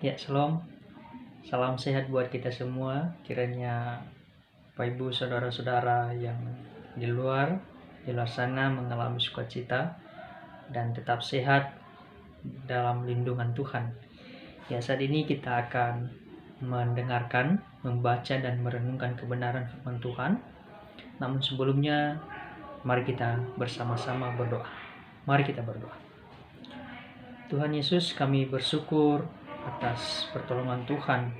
Ya, shalom. Salam sehat buat kita semua. Kiranya Bapak Ibu saudara-saudara yang di luar sana mengalami sukacita dan tetap sehat dalam lindungan Tuhan. Ya, saat ini kita akan mendengarkan, membaca dan merenungkan kebenaran firman Tuhan. Namun sebelumnya, mari kita bersama-sama berdoa. Mari kita berdoa. Tuhan Yesus, kami bersyukur atas pertolongan Tuhan.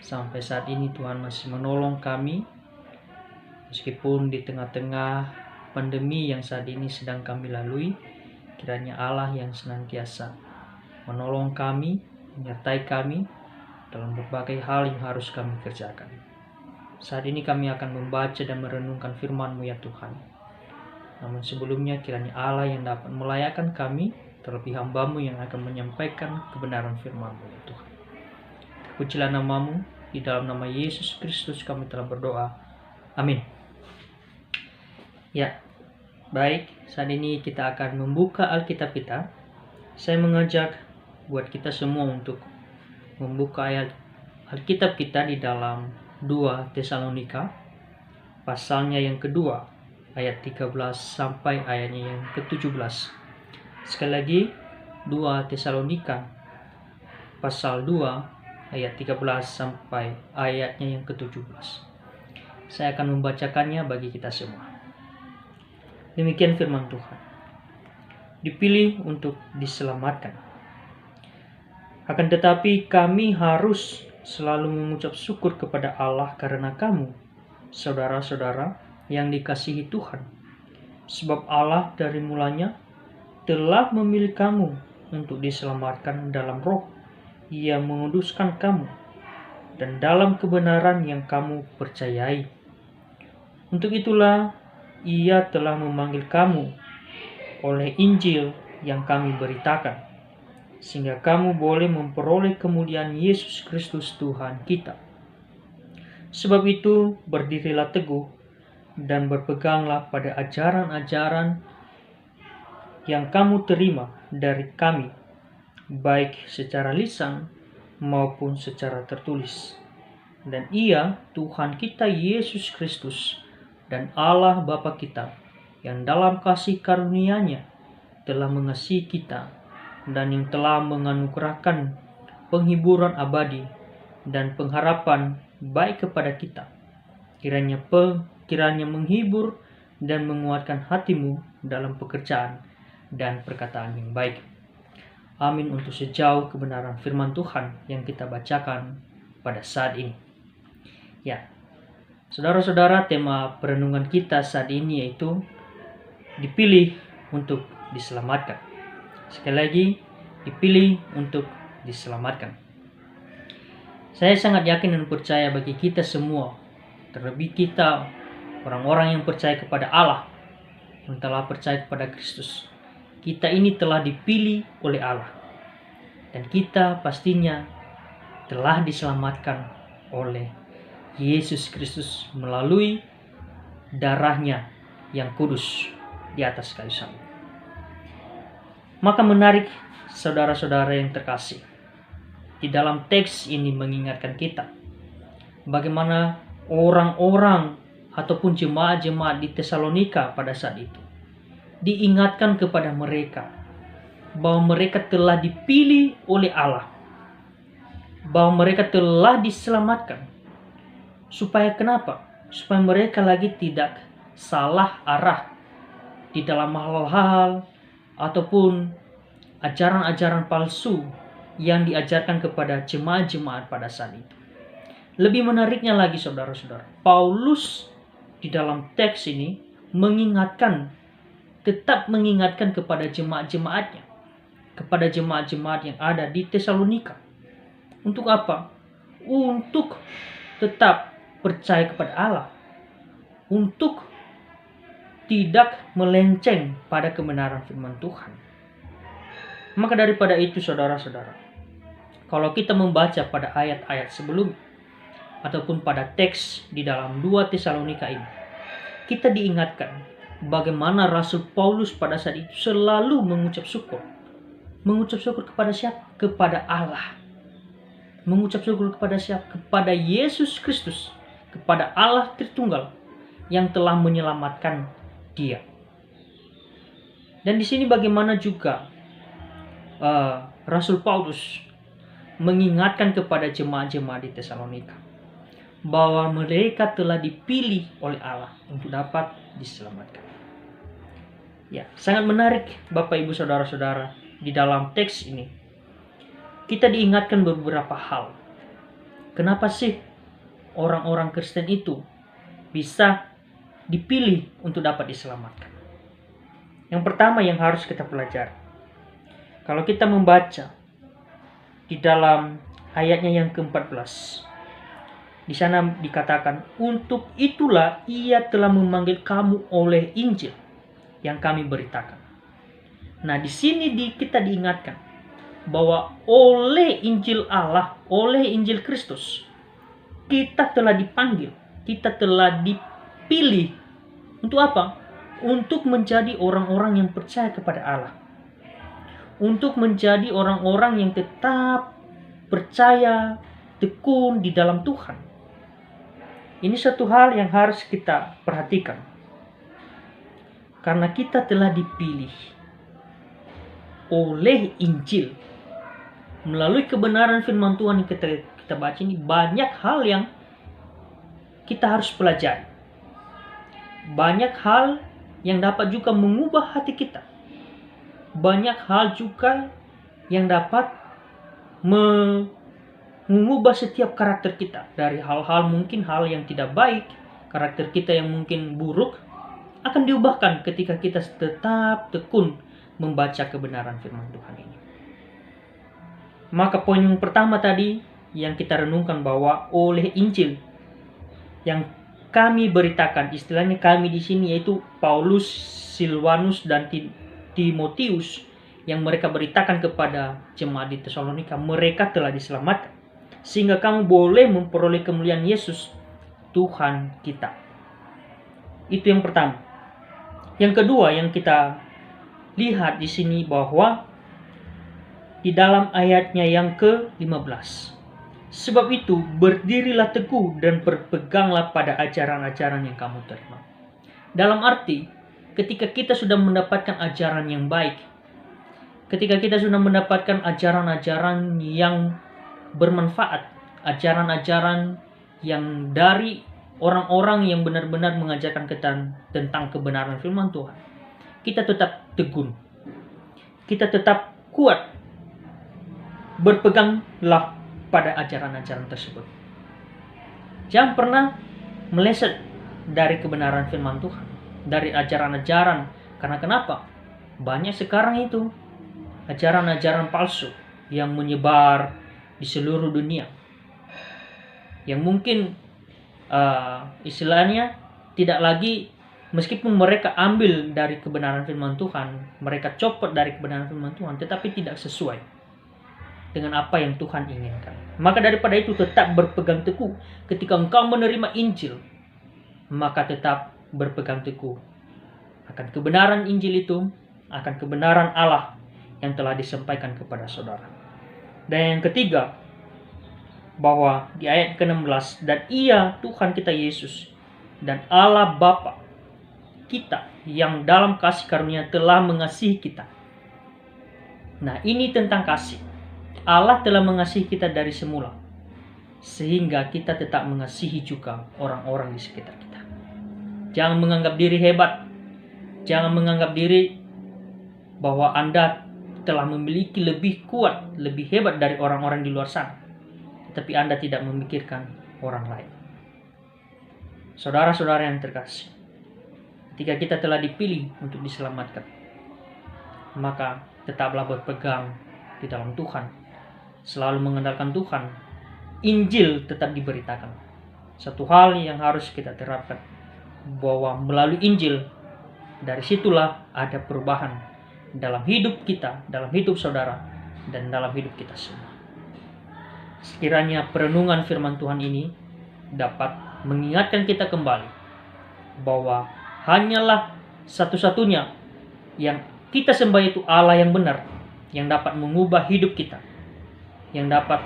Sampai saat ini Tuhan masih menolong kami, meskipun di tengah-tengah pandemi yang saat ini sedang kami lalui. Kiranya Allah yang senantiasa menolong kami, menyertai kami dalam berbagai hal yang harus kami kerjakan. Saat ini kami akan membaca dan merenungkan firman-Mu ya Tuhan. Namun sebelumnya kiranya Allah yang dapat melayakkan kami, terlebih hamba-Mu yang akan menyampaikan kebenaran firman-Mu ya Tuhan. Terpujilah nama-Mu, di dalam nama Yesus Kristus kami telah berdoa. Amin. Ya, baik, saat ini kita akan membuka Alkitab kita. Saya mengajak buat kita semua untuk membuka ayat Alkitab kita di dalam 2 Tesalonika, pasalnya yang kedua, ayat 13 sampai ayatnya yang ke-17. Sekali lagi, 2 Tesalonika pasal 2 ayat 13 sampai ayatnya yang ke-17. Saya akan membacakannya bagi kita semua. Demikian firman Tuhan. Dipilih untuk diselamatkan. Akan tetapi kami harus selalu mengucap syukur kepada Allah karena kamu, saudara-saudara yang dikasihi Tuhan. Sebab Allah dari mulanya telah memilih kamu untuk diselamatkan dalam roh yang menguduskan kamu dan dalam kebenaran yang kamu percayai. Untuk itulah Ia telah memanggil kamu oleh Injil yang kami beritakan, sehingga kamu boleh memperoleh kemuliaan Yesus Kristus Tuhan kita. Sebab itu berdirilah teguh dan berpeganglah pada ajaran-ajaran yang kamu terima dari kami, baik secara lisan maupun secara tertulis. Dan Ia, Tuhan kita Yesus Kristus, dan Allah Bapa kita, yang dalam kasih karunia-Nya telah mengasihi kita, dan yang telah menganugerahkan penghiburan abadi dan pengharapan baik kepada kita, kiranya menghibur dan menguatkan hatimu dalam pekerjaan dan perkataan yang baik. Amin untuk sejauh kebenaran firman Tuhan yang kita bacakan pada saat ini. Ya, saudara-saudara, tema perenungan kita saat ini yaitu dipilih untuk diselamatkan. Sekali lagi, dipilih untuk diselamatkan. Saya sangat yakin dan percaya bagi kita semua, terlebih kita orang-orang yang percaya kepada Allah, yang telah percaya kepada Kristus, kita ini telah dipilih oleh Allah, dan kita pastinya telah diselamatkan oleh Yesus Kristus melalui darah-Nya yang kudus di atas kayu salib. Maka menarik, saudara-saudara yang terkasih, di dalam teks ini mengingatkan kita bagaimana orang-orang ataupun jemaat-jemaat di Tesalonika pada saat itu diingatkan kepada mereka bahwa mereka telah dipilih oleh Allah, bahwa mereka telah diselamatkan. Supaya kenapa? Supaya mereka lagi tidak salah arah di dalam hal-hal ataupun ajaran-ajaran palsu yang diajarkan kepada jemaat-jemaat pada saat itu. Lebih menariknya lagi, saudara-saudara, Paulus di dalam teks ini tetap mengingatkan kepada jemaat-jemaatnya, kepada jemaat-jemaat yang ada di Tesalonika. Untuk apa? Untuk tetap percaya kepada Allah, untuk tidak melenceng pada kebenaran firman Tuhan. Maka daripada itu, saudara-saudara, kalau kita membaca pada ayat-ayat sebelum ataupun pada teks di dalam 2 Tesalonika ini, kita diingatkan bagaimana Rasul Paulus pada saat itu selalu mengucap syukur. Mengucap syukur kepada siapa? Kepada Allah. Mengucap syukur kepada siapa? Kepada Yesus Kristus, kepada Allah Tritunggal yang telah menyelamatkan dia. Dan di sini bagaimana juga Rasul Paulus mengingatkan kepada jemaat-jemaat di Tesalonika bahwa mereka telah dipilih oleh Allah untuk dapat diselamatkan. Ya, sangat menarik Bapak Ibu Saudara-saudara, di dalam teks ini kita diingatkan beberapa hal. Kenapa sih orang-orang Kristen itu bisa dipilih untuk dapat diselamatkan? Yang pertama yang harus kita pelajari, kalau kita membaca di dalam ayatnya yang ke-14, di sana dikatakan, untuk itulah ia telah memanggil kamu oleh Injil yang kami beritakan. Nah, di sini kita diingatkan bahwa oleh Injil Allah, oleh Injil Kristus, kita telah dipanggil, kita telah dipilih untuk apa? Untuk menjadi orang-orang yang percaya kepada Allah, untuk menjadi orang-orang yang tetap percaya, tekun di dalam Tuhan. Ini satu hal yang harus kita perhatikan, karena kita telah dipilih oleh Injil. Melalui kebenaran firman Tuhan yang kita baca ini, banyak hal yang kita harus pelajari. Banyak hal yang dapat juga mengubah hati kita. Banyak hal juga yang dapat mengubah setiap karakter kita. Dari hal-hal mungkin hal yang tidak baik, karakter kita yang mungkin buruk, akan diubahkan ketika kita tetap tekun membaca kebenaran firman Tuhan ini. Maka poin yang pertama tadi yang kita renungkan bahwa oleh Injil yang kami beritakan, istilahnya kami di sini yaitu Paulus, Silvanus dan Timotius, yang mereka beritakan kepada jemaat di Tesalonika, mereka telah diselamatkan sehingga kamu boleh memperoleh kemuliaan Yesus Tuhan kita. Itu yang pertama. Yang kedua yang kita lihat di sini bahwa di dalam ayatnya yang ke-15, sebab itu berdirilah teguh dan berpeganglah pada ajaran-ajaran yang kamu terima. Dalam arti, ketika kita sudah mendapatkan ajaran yang baik, ketika kita sudah mendapatkan ajaran-ajaran yang bermanfaat, ajaran-ajaran yang dari orang-orang yang benar-benar mengajarkan kita tentang kebenaran firman Tuhan, kita tetap teguh, kita tetap kuat, berpeganglah pada ajaran-ajaran tersebut. Jangan pernah meleset dari kebenaran firman Tuhan, dari ajaran-ajaran. Karena kenapa? Banyak sekarang itu ajaran-ajaran palsu yang menyebar di seluruh dunia, yang mungkin istilahnya tidak lagi, meskipun mereka ambil dari kebenaran firman Tuhan, mereka copot dari kebenaran firman Tuhan, tetapi tidak sesuai dengan apa yang Tuhan inginkan. Maka daripada itu tetap berpegang teguh. Ketika engkau menerima Injil, maka tetap berpegang teguh akan kebenaran Injil itu, akan kebenaran Allah yang telah disampaikan kepada saudara. Dan yang ketiga, bahwa di ayat ke-16, dan ia Tuhan kita Yesus dan Allah Bapa kita yang dalam kasih karunia telah mengasihi kita. Nah, ini tentang kasih. Allah telah mengasihi kita dari semula, sehingga kita tetap mengasihi juga orang-orang di sekitar kita. Jangan menganggap diri hebat. Jangan menganggap diri bahwa Anda telah memiliki lebih kuat, lebih hebat dari orang-orang di luar sana. Tetapi Anda tidak memikirkan orang lain. Saudara-saudara yang terkasih, ketika kita telah dipilih untuk diselamatkan, maka tetaplah berpegang di dalam Tuhan. Selalu mengandalkan Tuhan. Injil tetap diberitakan. Satu hal yang harus kita terapkan, bahwa melalui Injil, dari situlah ada perubahan dalam hidup kita, dalam hidup saudara, dan dalam hidup kita semua. Sekiranya perenungan firman Tuhan ini dapat mengingatkan kita kembali bahwa hanyalah satu-satunya yang kita sembah itu Allah yang benar, yang dapat mengubah hidup kita, yang dapat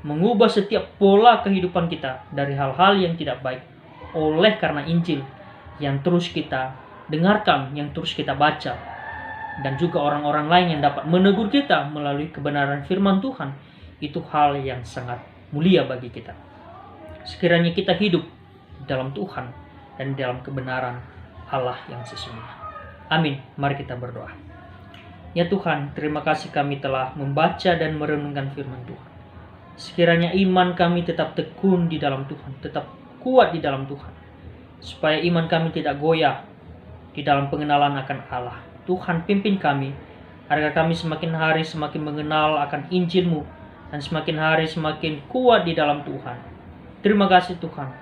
mengubah setiap pola kehidupan kita dari hal-hal yang tidak baik oleh karena Injil yang terus kita dengarkan, yang terus kita baca, dan juga orang-orang lain yang dapat menegur kita melalui kebenaran firman Tuhan. Itu hal yang sangat mulia bagi kita. Sekiranya kita hidup dalam Tuhan dan dalam kebenaran Allah yang sesungguhnya. Amin. Mari kita berdoa. Ya Tuhan, terima kasih kami telah membaca dan merenungkan firman Tuhan. Sekiranya iman kami tetap tekun di dalam Tuhan, tetap kuat di dalam Tuhan, supaya iman kami tidak goyah di dalam pengenalan akan Allah. Tuhan, pimpin kami agar kami semakin hari semakin mengenal akan Injil-Mu dan semakin hari semakin kuat di dalam Tuhan. Terima kasih Tuhan.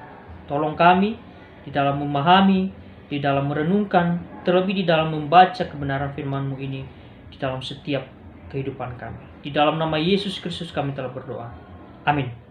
Tolong kami di dalam memahami, di dalam merenungkan, terlebih di dalam membaca kebenaran firman-Mu ini di dalam setiap kehidupan kami. Di dalam nama Yesus Kristus kami telah berdoa. Amin.